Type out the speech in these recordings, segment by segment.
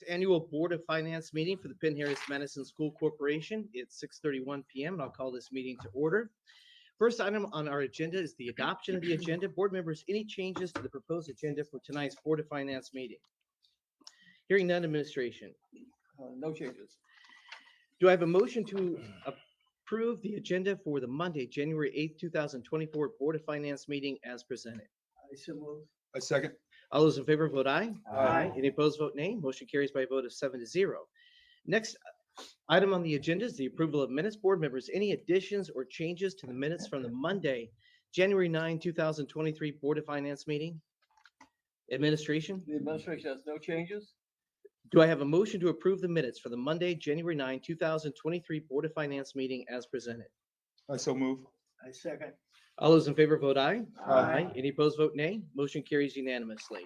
Annual Board of Finance meeting for the Penn-Harris-Madison School Corporation. It's 6:31 p.m. and I'll call this meeting to order. First item on our agenda is the adoption of the agenda. Board members, any changes to the proposed agenda for tonight's Board of Finance meeting? Hearing none, administration. No changes. Do I have a motion to approve the agenda for the Monday, January 8th, 2024 Board of Finance meeting as presented? I so move. A second. All those in favor vote aye. Aye. Any opposed vote nay. Motion carries by a vote of 7-0. Next item on the agenda is the approval of minutes. Board members, any additions or changes to the minutes from the Monday, January 9, 2023 Board of Finance meeting? Administration, The administration has no changes. do I have a motion to approve the minutes for the Monday, January 9, 2023 Board of Finance meeting as presented? I so move. I second. All those in favor vote aye. Aye. Any opposed vote nay. Motion carries unanimously.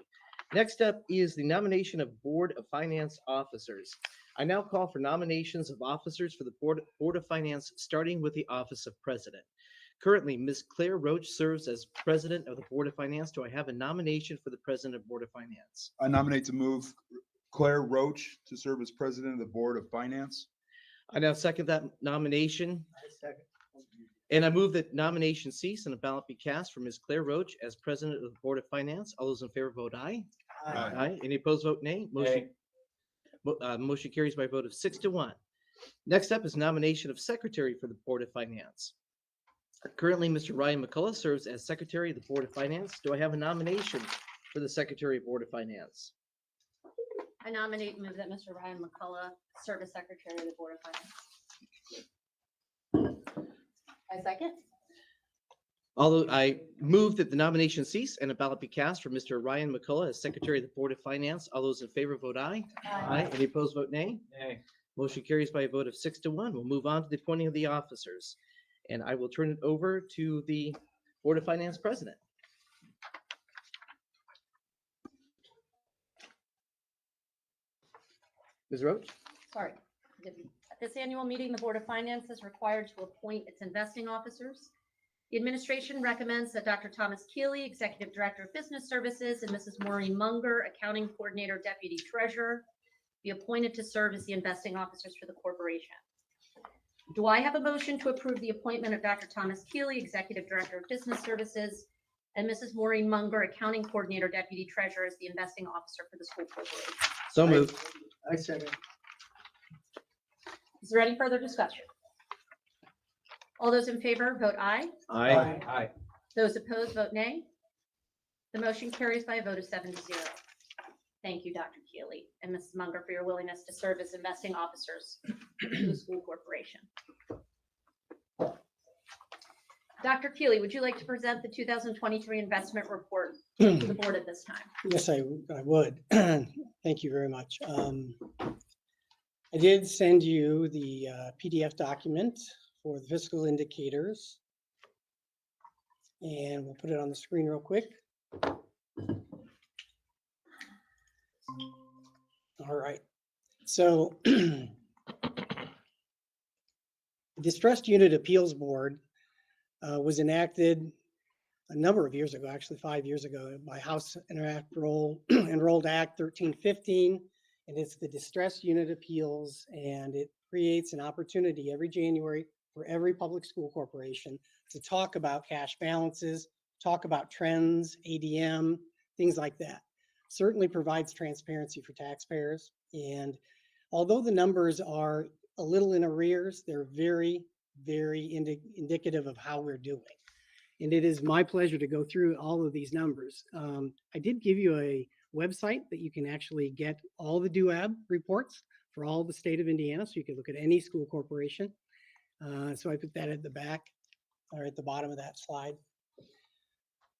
Next up is the nomination of Board of Finance officers. I now call for nominations of officers for the Board of Finance, starting with the office of President. Currently, Ms. Claire Roach serves as President of the Board of Finance. Do I have a nomination for the President of Board of Finance? I nominate to move Claire Roach to serve as president of the Board of Finance. I now second that nomination, I second. and I move that nomination cease and a ballot be cast for Ms. Claire Roach as President of the Board of Finance. All those in favor vote aye. Aye. Any opposed vote nay. Motion carries by a vote of 6-1. Next up is nomination of Secretary for the Board of Finance. Currently, Mr. Ryan McCullough serves as Secretary of the Board of Finance. Do I have a nomination for the Secretary of Board of Finance? I nominate and move that Mr. Ryan McCullough serve as Secretary of the Board of Finance. I second. Although I move that the nomination cease and a ballot be cast for Mr. Ryan McCullough as Secretary of the Board of Finance. All those in favor vote aye. Any opposed vote nay. Nay. Motion carries by a vote of 6-1. We'll move on to the appointing of the officers. And I will turn it over to the Board of Finance President. Ms. Roach? Sorry. At this annual meeting, the Board of Finance is required to appoint its investing officers. The administration recommends that Dr. Thomas Keeley, Executive Director of Business Services, and Mrs. Maureen Munger, Accounting Coordinator, Deputy Treasurer, be appointed to serve as the investing officers for the corporation. Do I have a motion to approve the appointment of Dr. Thomas Keeley, Executive Director of Business Services, and Mrs. Maureen Munger, Accounting Coordinator, Deputy Treasurer, as the investing officer for the school corporation? So moved. I second. Is there any further discussion? All those in favor vote aye. Aye. Those opposed vote nay. The motion carries by a vote of 7-0. Thank you, Dr. Keeley and Mrs. Munger, for your willingness to serve as investing officers to the school corporation. Dr. Keeley, would you like to present the 2023 investment report to the board at this time? Yes, I would. Thank you very much. I did send you the PDF document for the fiscal indicators, and we'll put it on the screen real quick. All right. So Distressed Unit Appeals Board was enacted a number of years ago, actually 5 years ago, by House Enrolled Act 1315. And it's the distressed unit appeals, and it creates an opportunity every January for every public school corporation to talk about cash balances, talk about trends, ADM, things like that. Certainly provides transparency for taxpayers. And although the numbers are a little in arrears, they're very, very indicative of how we're doing. And it is my pleasure to go through all of these numbers. I did give you a website that you can actually get all the DUAB reports for all the state of Indiana, so you can look at any school corporation. So I put that at the back or at the bottom of that slide.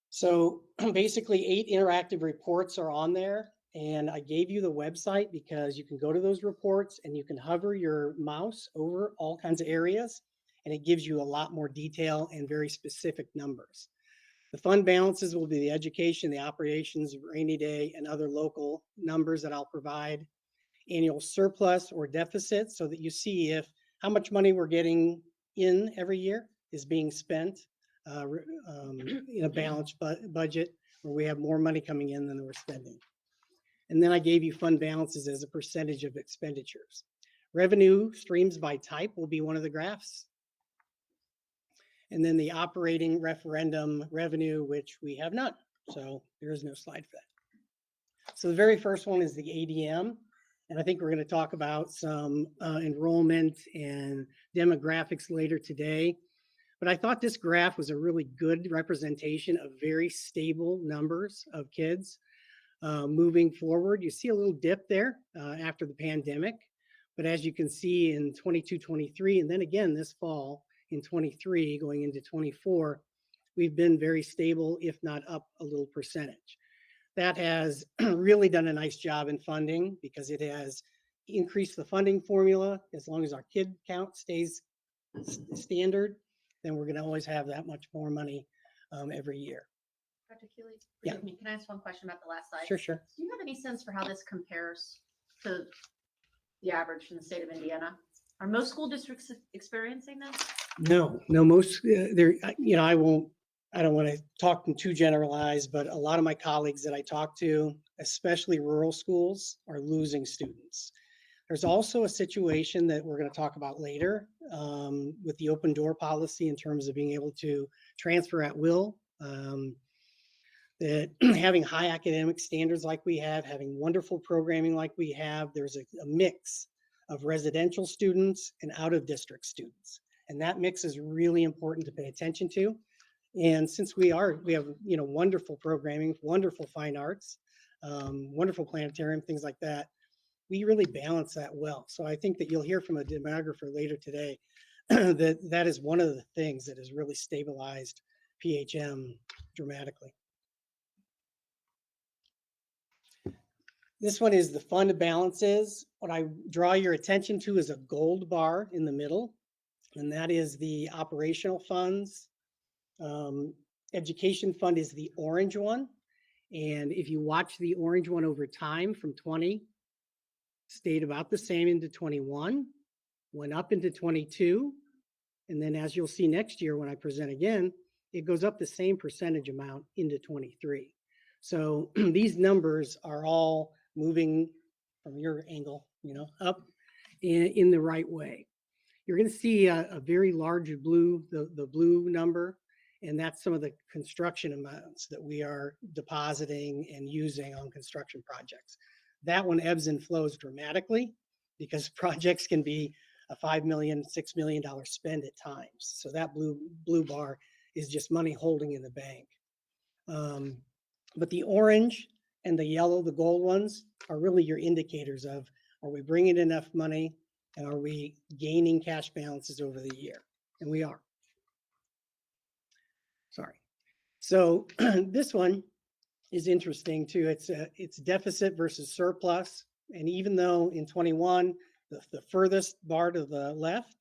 So basically 8 interactive reports are on there, and I gave you the website because you can go to those reports and you can hover your mouse over all kinds of areas, and it gives you a lot more detail and very specific numbers. The fund balances will be the education, the operations, rainy day, and other local numbers that I'll provide. Annual surplus or deficit, so that you see if how much money we're getting in every year is being spent in a balanced budget where we have more money coming in than we're spending. And then I gave you fund balances as a percentage of expenditures. Revenue streams by type will be one of the graphs. And then the operating referendum revenue, which we have none. So there is no slide for that. So the very first one is the ADM. And I think we're going to talk about some enrollment and demographics later today. But I thought this graph was a really good representation of very stable numbers of kids moving forward. You see a little dip there after the pandemic. But as you can see in 22, 23, and then again this fall in 23 going into 24, we've been very stable, if not up a little percentage. That has really done a nice job in funding because it has increased the funding formula. As long as our kid count stays standard, then we're going to always have that much more money every year. Dr. Keeley, Yeah. forgive me, can I ask one question about the last slide? Sure, sure. Do you have any sense for how this compares to the average in the state of Indiana? Are most school districts experiencing this? No, most there. I don't want to talk too generalized, but a lot of my colleagues that I talk to, especially rural schools, are losing students. There's also a situation that we're going to talk about later with the open door policy in terms of being able to transfer at will. That having high academic standards like we have, having wonderful programming like we have, there's a mix of residential students and out of district students. And that mix is really important to pay attention to. And since we have, wonderful programming, wonderful fine arts, wonderful planetarium, things like that, we really balance that well. So I think that you'll hear from a demographer later today that is one of the things that has really stabilized PHM dramatically. This one is the fund balances. What I draw your attention to is a gold bar in the middle, and that is the operational funds. Education fund is the orange one. And if you watch the orange one over time from 20, stayed about the same into 21, went up into 22. And then as you'll see next year when I present again, it goes up the same percentage amount into 23. So these numbers are all moving from your angle, up in the right way. You're going to see a very large blue, the blue number, and that's some of the construction amounts that we are depositing and using on construction projects. That one ebbs and flows dramatically because projects can be a $5 million, $6 million spend at times. So that blue bar is just money holding in the bank. But the orange and the yellow, the gold ones, are really your indicators of, are we bringing enough money and are we gaining cash balances over the year? And we are. Sorry. So this one is interesting too. It's deficit versus surplus. And even though in 21, the furthest bar to the left,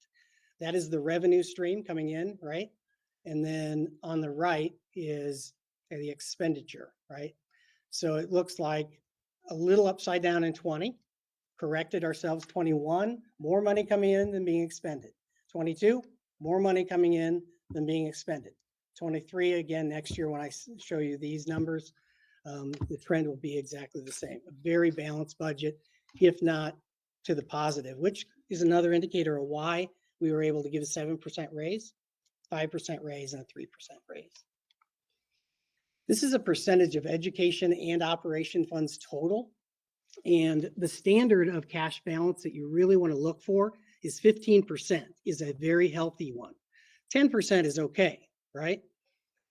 that is the revenue stream coming in, right? And then on the right is the expenditure, right? So it looks like a little upside down in 20, corrected ourselves 21, more money coming in than being expended. 22, more money coming in than being expended. 23, again, next year when I show you these numbers, the trend will be exactly the same. A very balanced budget, if not to the positive, which is another indicator of why we were able to give a 7% raise, 5% raise, and a 3% raise. This is a percentage of education and operation funds total. And the standard of cash balance that you really want to look for is 15% is a very healthy one. 10% is okay, right?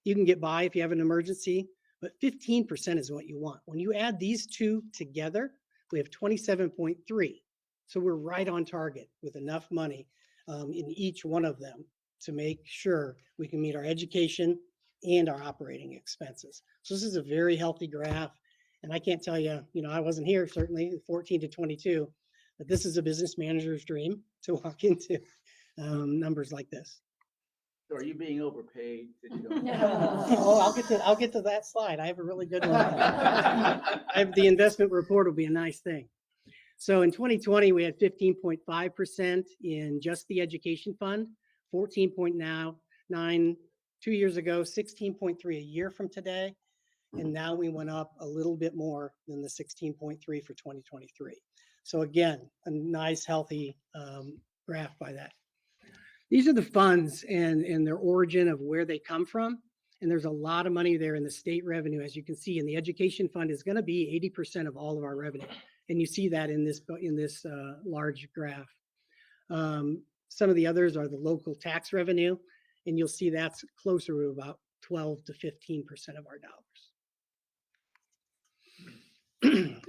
You can get by if you have an emergency, but 15% is what you want. When you add these two together, we have 27.3. So we're right on target with enough money in each one of them to make sure we can meet our education and our operating expenses. So this is a very healthy graph. And I can't tell you, I wasn't here certainly 14 to 22, but this is a business manager's dream to walk into numbers like this. So are you being overpaid? That you don't- Oh, I'll get to that slide. I have a really good one. The investment report will be a nice thing. So in 2020, we had 15.5% in just the education fund, 14.9 2 years ago, 16.3 a year from today. And now we went up a little bit more than the 16.3 for 2023. So again, a nice, healthy graph by that. These are the funds and their origin of where they come from. And there's a lot of money there in the state revenue, as you can see. And the education fund is going to be 80% of all of our revenue. And you see that in this large graph. Some of the others are the local tax revenue. And you'll see that's closer to about 12 to 15% of our dollars.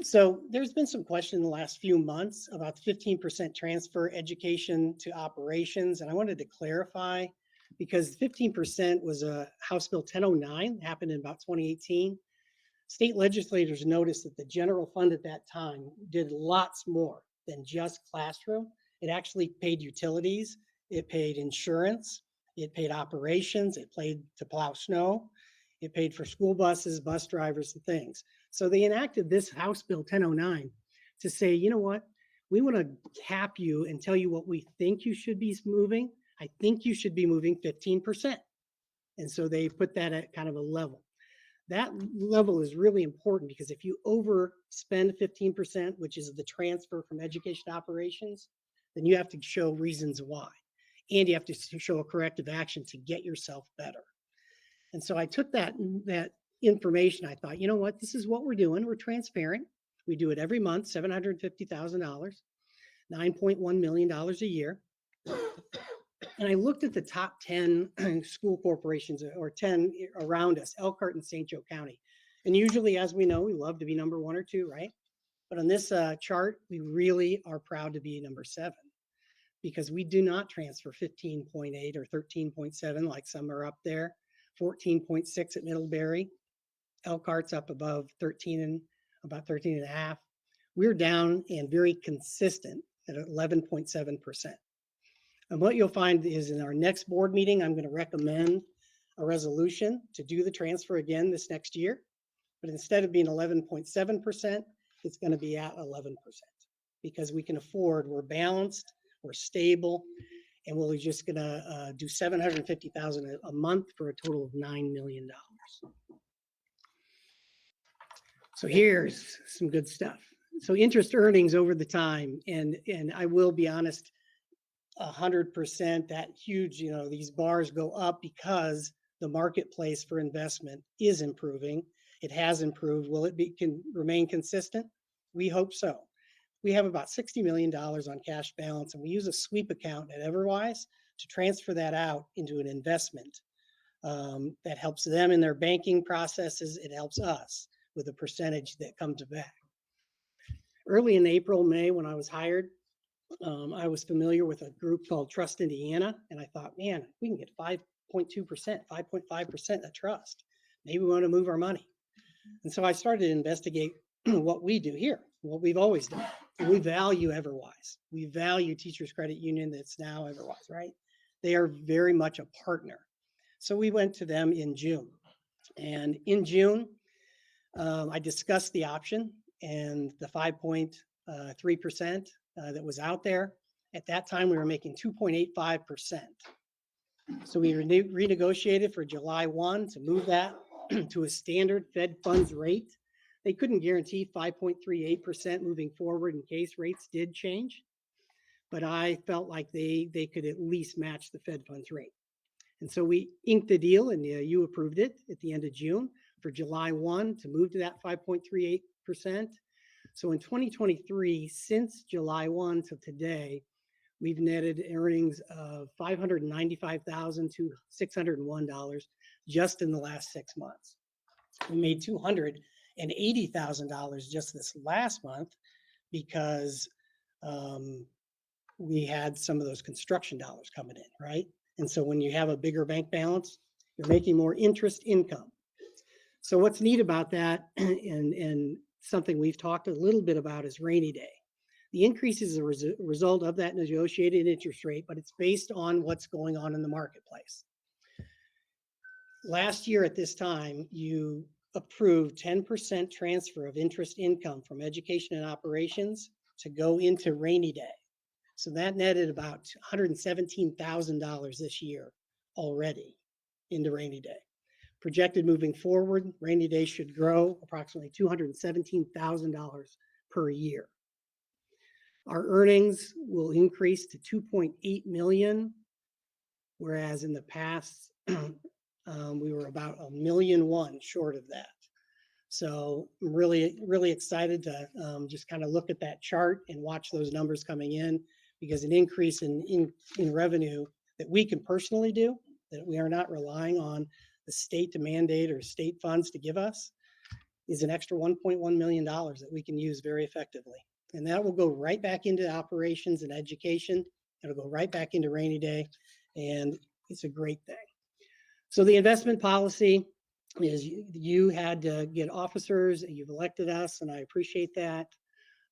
So there's been some question in the last few months about the 15% transfer education to operations. And I wanted to clarify because 15% was a House Bill 1009, happened in about 2018. State legislators noticed that the general fund at that time did lots more than just classroom. It actually paid utilities, it paid insurance, it paid operations, it paid to plow snow, it paid for school buses, bus drivers, and things. So they enacted this House Bill 1009 to say, you know what, we want to cap you and tell you what we think you should be moving. I think you should be moving 15%. And so they put that at kind of a level. That level is really important because if you overspend 15%, which is the transfer from education to operations, then you have to show reasons why. And you have to show a corrective action to get yourself better. And so I took that information. I thought, you know what, this is what we're doing. We're transparent. We do it every month, $750,000, $9.1 million a year. And I looked at the top 10 school corporations or 10 around us, Elkhart and St. Joe County. And usually, as we know, we love to be number 1 or 2, right? But on this chart, we really are proud to be number 7 because we do not transfer 15.8 or 13.7 like some are up there, 14.6 at Middlebury. Elkhart's up above 13 and about 13 and a half. We're down and very consistent at 11.7%. And what you'll find is in our next board meeting, I'm going to recommend a resolution to do the transfer again this next year. But instead of being 11.7%, it's going to be at 11% because we can afford, we're balanced, we're stable, and we're just going to do $750,000 a month for a total of $9 million. So here's some good stuff. So interest earnings over the time, and I will be honest, 100%, that huge, these bars go up because the marketplace for investment is improving. It has improved. Will it can remain consistent? We hope so. We have about $60 million on cash balance, and we use a sweep account at Everwise to transfer that out into an investment that helps them in their banking processes. It helps us with a percentage that comes back. Early in April, May, when I was hired, I was familiar with a group called Trust Indiana, and I thought, man, we can get 5.2%, 5.5% of trust. Maybe we want to move our money. And so I started to investigate what we do here, what we've always done. We value Everwise. We value Teachers Credit Union that's now Everwise, right? They are very much a partner. So we went to them in June. And in June, I discussed the option and the 5.3% that was out there. At that time, we were making 2.85%. So we renegotiated for July 1 to move that to a standard Fed funds rate. They couldn't guarantee 5.38% moving forward in case rates did change, but I felt like they could at least match the Fed funds rate. And so we inked the deal, and you approved it at the end of June for July 1 to move to that 5.38%. So in 2023, since July 1 to today, we've netted earnings of $595,000 to $601 just in the last 6 months. We made $280,000 just this last month because we had some of those construction dollars coming in, right? And so when you have a bigger bank balance, you're making more interest income. So what's neat about that, and something we've talked a little bit about, is rainy day. The increase is a result of that negotiated interest rate, but it's based on what's going on in the marketplace. Last year at this time, you approved 10% transfer of interest income from education and operations to go into rainy day. So that netted about $117,000 this year already into rainy day. Projected moving forward, rainy day should grow approximately $217,000 per year. Our earnings will increase to 2.8 million, whereas in the past, we were about $1.1 million short of that. So I'm really excited to just kind of look at that chart and watch those numbers coming in, because an increase in revenue that we can personally do, that we are not relying on the state to mandate or state funds to give us, is an extra $1.1 million that we can use very effectively. And that will go right back into operations and education. It'll go right back into rainy day, and it's a great thing. So the investment policy is you had to get officers, you've elected us, and I appreciate that.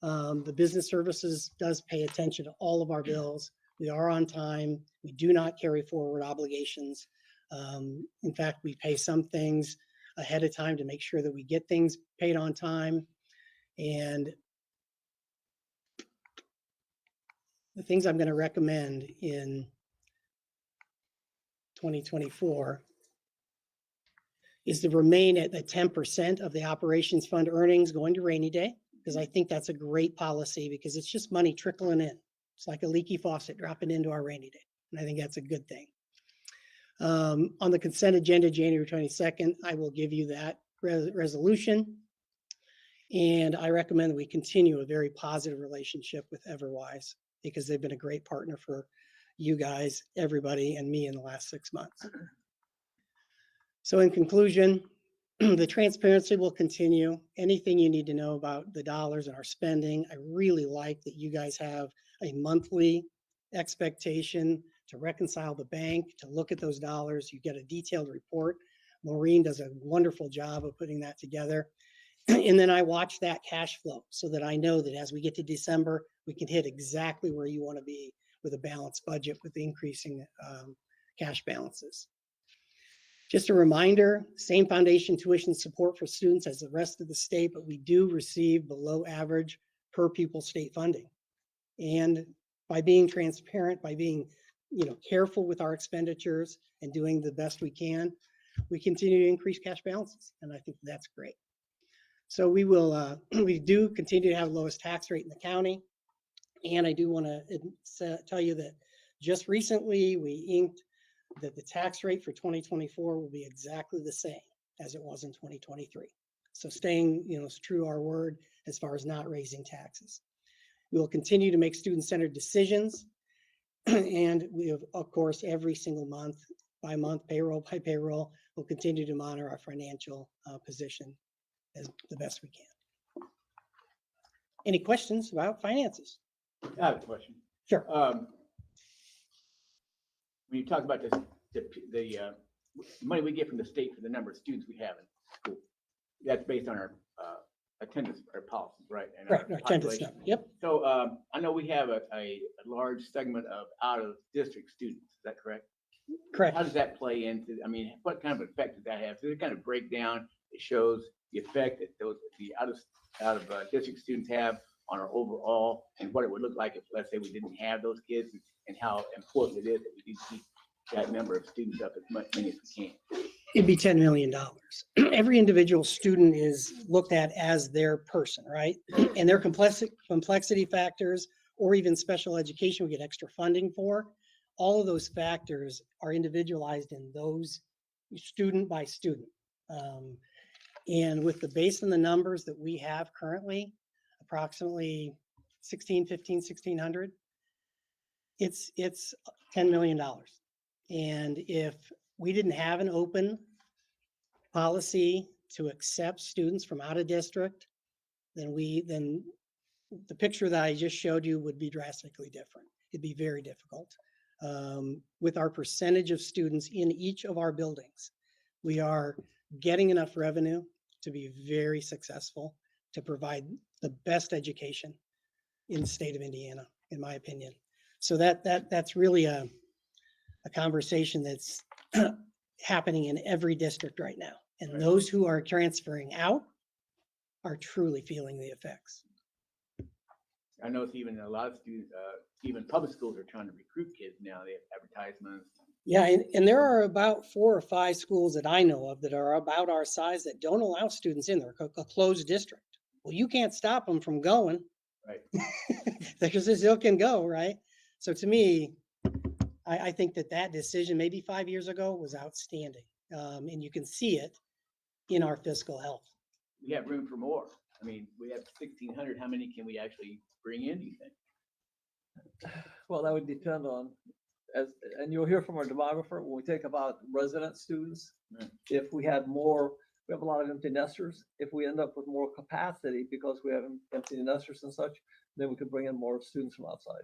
The business services does pay attention to all of our bills. We are on time. We do not carry forward obligations. In fact, we pay some things ahead of time to make sure that we get things paid on time. And the things I'm going to recommend in 2024 is to remain at the 10% of the operations fund earnings going to rainy day, because I think that's a great policy, because it's just money trickling in. It's like a leaky faucet dropping into our rainy day. And I think that's a good thing. On the consent agenda, January 22nd, I will give you that resolution. And I recommend that we continue a very positive relationship with Everwise, because they've been a great partner for you guys, everybody, and me in the last 6 months. So in conclusion, the transparency will continue. Anything you need to know about the dollars and our spending, I really like that you guys have a monthly expectation to reconcile the bank, to look at those dollars. You get a detailed report. Maureen does a wonderful job of putting that together. And then I watch that cash flow so that I know that as we get to December, we can hit exactly where you want to be with a balanced budget with increasing cash balances. Just a reminder, same foundation tuition support for students as the rest of the state, but we do receive below average per pupil state funding. And by being transparent, by being careful with our expenditures and doing the best we can, we continue to increase cash balances. And I think that's great. So we will, we do continue to have the lowest tax rate in the county. And I do want to tell you that just recently we inked that the tax rate for 2024 will be exactly the same as it was in 2023. So staying, true to our word as far as not raising taxes. We will continue to make student-centered decisions. And we have, of course, every single month, payroll by payroll, we'll continue to monitor our financial position as the best we can. Any questions about finances? I have a question. Sure. When you talk about this, the money we get from the state for the number of students we have in school, that's based on our attendance, our policies, right? And Right, our attendance population. number. Yep, So I know we have a large segment of out-of-district students. Is that correct? correct. How does that play into? I mean, what kind of effect does that have? Does it kind of break down? It shows the effect that the out of district students have on our overall, and what it would look like if, let's say, we didn't have those kids, and how important it is that we do keep that number of students up as many as we can. It'd be $10 million. Every individual student is looked at as their person, right? And their complexity factors, or even special education we get extra funding for, all of those factors are individualized in those student by student. And with the base and the numbers that we have currently, approximately 1,600, it's $10 million. And if we didn't have an open policy to accept students from out of district, then the picture that I just showed you would be drastically different. It'd be very difficult. With our percentage of students in each of our buildings, we are getting enough revenue to be very successful, to provide the best education in the state of Indiana, in my opinion. So that's really a conversation that's happening in every district right now. And Right. Those who are transferring out are truly feeling the effects. I know it's even a lot of students, even public schools are trying to recruit kids now. They have advertisements, Yeah, and there are about 4 or 5 schools that I know of that are about our size that don't allow students in. They're a closed district. Well, you can't stop them from going. Right. Because they still can go, right? So to me, I think that decision maybe 5 years ago was outstanding. And you can see it in our fiscal health. We have room for more. I mean, we have 1,600. How many can we actually bring in, do you think? Well, that would depend on, and you'll hear from our demographer, when we take about resident students, Right. if we had more, we have a lot of empty nesters. If we end up with more capacity because we have empty nesters and such, then we could bring in more students from outside.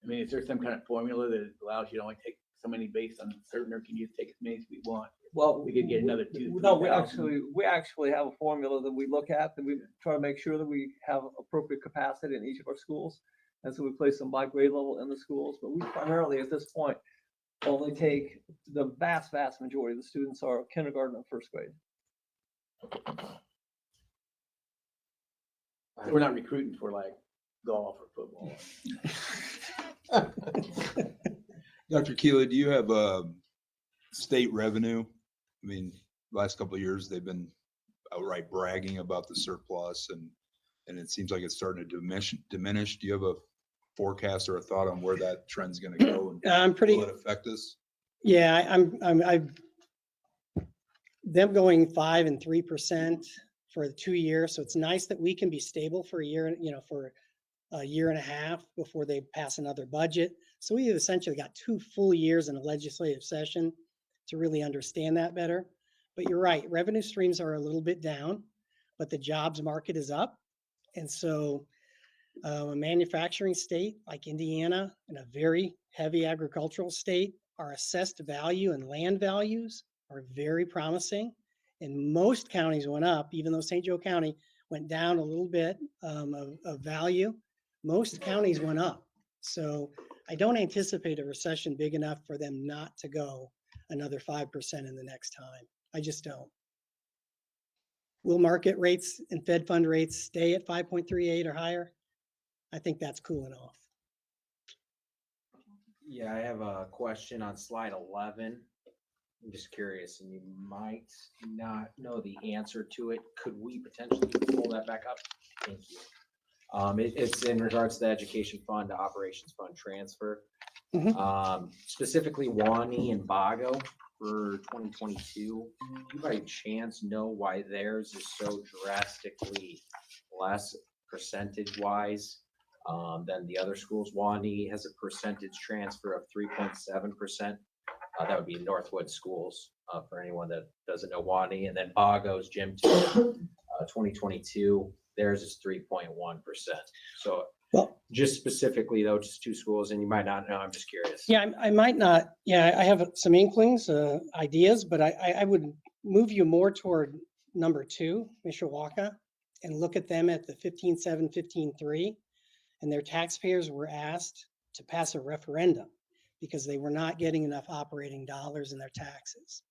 I mean, is there some kind of formula that allows you to only take so many based on certain, or can you take as many as we want? Well, We could get another 2,000, No, 3,000. we actually have a formula that we look at, and we try to make sure that we have appropriate capacity in each of our schools. And so we place them by grade level in the schools, but we primarily at this point only take the vast majority of the students are kindergarten and first grade. So we're not recruiting for like golf or football. Dr. Keely, do you have state revenue? I mean, last couple of years, they've been outright bragging about the surplus and it seems like it's starting to diminish. Do you have a forecast or a thought on where that trend's gonna go? And I'm pretty, will it affect us? yeah, I'm them going 5% and 3% for 2 years. So it's nice that we can be stable for a year, for a year and a half before they pass another budget. So we essentially got 2 full years in a legislative session to really understand that better. But you're right, revenue streams are a little bit down, but the jobs market is up. And so a manufacturing state like Indiana and a very heavy agricultural state, our assessed value and land values are very promising. And most counties went up, even though St. Joe County went down a little bit of value. Most counties went up. So I don't anticipate a recession big enough for them not to go another 5% in the next time. I just don't. Will market rates and Fed fund rates stay at 5.38 or higher? I think that's cooling off. Yeah, I have a question on slide 11. I'm just curious, and you might not know the answer to it. Could we potentially pull that back up? Thank you. It's in regards to the education fund to operations fund transfer. Specifically Wani and Bago for 2022. Do you by chance know why theirs is so drastically less percentage-wise than the other schools? Wani has a percentage transfer of 3.7%. That would be Northwood Schools for anyone that doesn't know Wani. And then Bago's Gym 2, 2022, theirs is 3.1%. So Well, just specifically though, just 2 schools, and you might not know, I'm just curious. yeah, I might not. Yeah, I have some inklings, ideas, but I would move you more toward number 2, Mishawaka, and look at them at the 15.7, 15.3, and their taxpayers were asked to pass a referendum because they were not getting enough operating dollars in their taxes.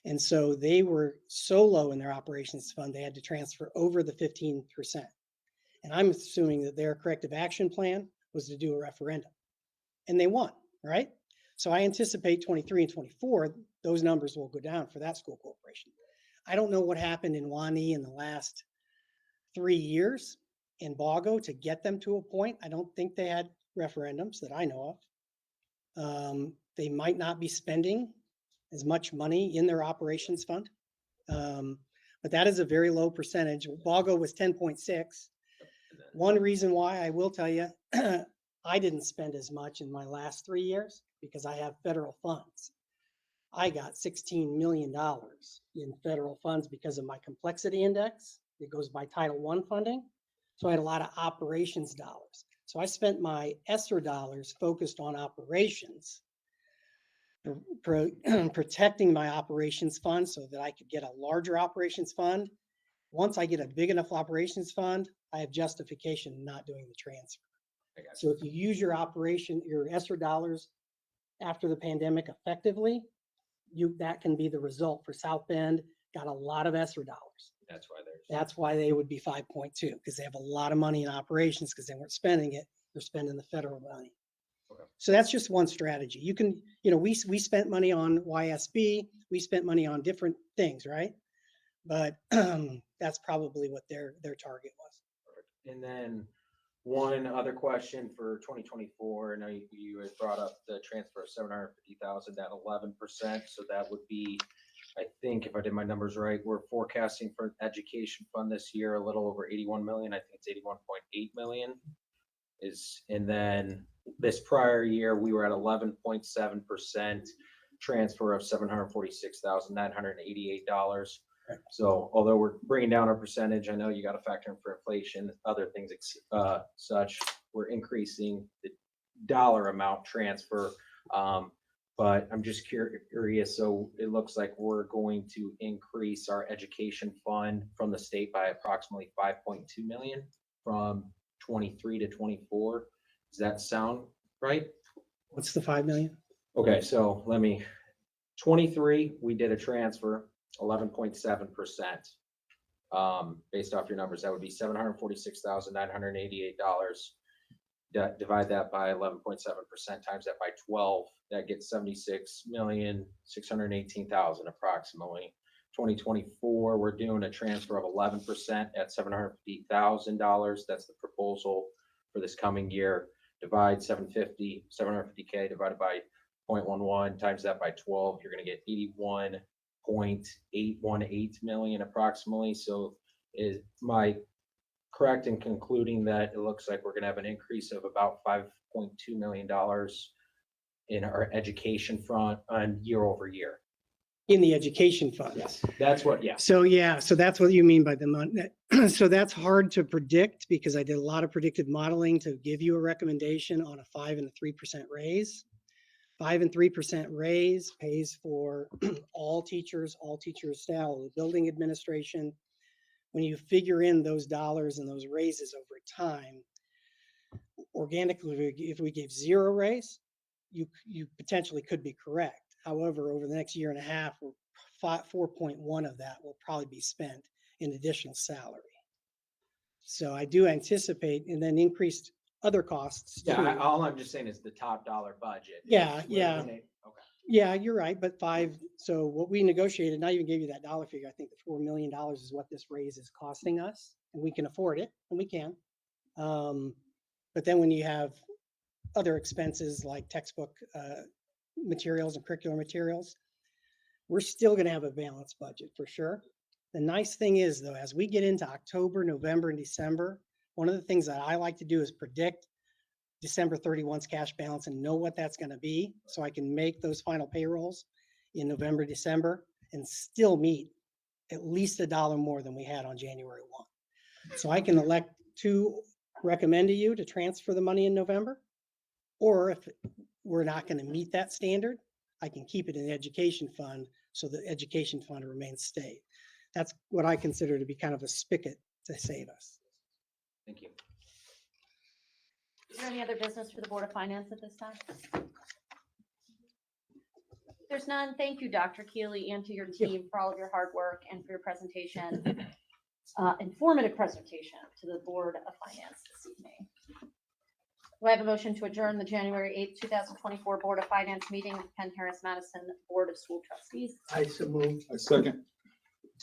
And so they were so low in their operations fund, they had to transfer over the 15%. And I'm assuming that their corrective action plan was to do a referendum. And they won, right? So I anticipate 23 and 24, those numbers will go down for that school corporation. I don't know what happened in Wani in the last 3 years in Bago to get them to a point. I don't think they had referendums that I know of. They might not be spending as much money in their operations fund. But that is a very low percentage. Bago was 10.6. One reason why I will tell you, I didn't spend as much in my last 3 years because I have federal funds. I got $16 million in federal funds because of my complexity index. It goes by Title I funding. So I had a lot of operations dollars. So I spent my ESSER dollars focused on operations, protecting my operations fund so that I could get a larger operations fund. Once I get a big enough operations fund, I have justification not doing the transfer. So if you use your ESSER dollars after the pandemic effectively, that can be the result for South Bend. Got a lot of ESSER dollars. That's why they would be 5.2 because they have a lot of money in operations because they weren't spending it. They're spending the federal money. So that's just one strategy. You can, we spent money on YSB, we spent money on different things, right? But that's probably what their target was. And then one other question for 2024, I know you had brought up the transfer of 750,000 at 11%. So that would be, I think if I did my numbers right, we're forecasting for education fund this year, a little over 81 million. I think it's 81.8 million and then this prior year, we were at 11.7% transfer of $746,988. So although we're bringing down our percentage, I know you got to factor in for inflation, other things such, we're increasing the dollar amount transfer. But I'm just curious. So it looks like we're going to increase our education fund from the state by approximately 5.2 million from 23 to 24. Does that sound right? What's the 5 million? Okay, so 23, we did a transfer, 11.7%. Based off your numbers, that would be $746,988. Divide that by 11.7%, times that by 12, that gets 76,618,000 approximately. 2024, we're doing a transfer of 11% at $750,000. That's the proposal for this coming year. Divide 750K divided by 0.11, times that by 12, you're going to get 81.818 million approximately. So is my correct in concluding that it looks like we're going to have an increase of about $5.2 million in our education front on year over year? In the education fund. Yes, that's what, yeah. So that's what you mean by the money. So that's hard to predict because I did a lot of predictive modeling to give you a recommendation on a 5 and a 3% raise. 5 and 3% raise pays for all teachers staff, the building administration. When you figure in those dollars and those raises over time, organically, if we gave 0 raise, you potentially could be correct. However, over the next year and a half, 4.1 of that will probably be spent in additional salary. So I do anticipate, and then increased other costs. Yeah, too. all I'm just saying is the top dollar budget. Yeah, is yeah. okay. Yeah, you're right. But 5, so what we negotiated, and I even gave you that dollar figure. I think the $4 million is what this raise is costing us, and we can afford it, and we can. But then when you have other expenses like textbook materials and curricular materials, we're still going to have a balanced budget for sure. The nice thing is though, as we get into October, November, and December, one of the things that I like to do is predict December 31's cash balance and know what that's going to be, so I can make those final payrolls in November, December, and still meet at least $1 more than we had on January 1. So I can elect to recommend to you to transfer the money in November, or if we're not going to meet that standard, I can keep it in the education fund so the education fund remains stayed. That's what I consider to be kind of a spigot to save us. Thank you. Is there any other business for the Board of Finance at this time? If there's none, thank you, Dr. Keeley, and to your team for all of your hard work and for your presentation, informative presentation to the Board of Finance this evening. Do I have a motion to adjourn the January 8th, 2024 Board of Finance meeting of Penn-Harris-Madison Board of School Trustees? I so moved. I second.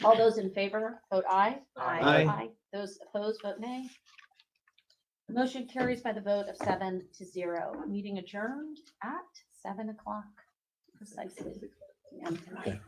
All those in favor, vote aye. Aye. Those opposed, vote nay. The motion carries by the vote of 7-0. Meeting adjourned at 7 o'clock precisely. PM tonight.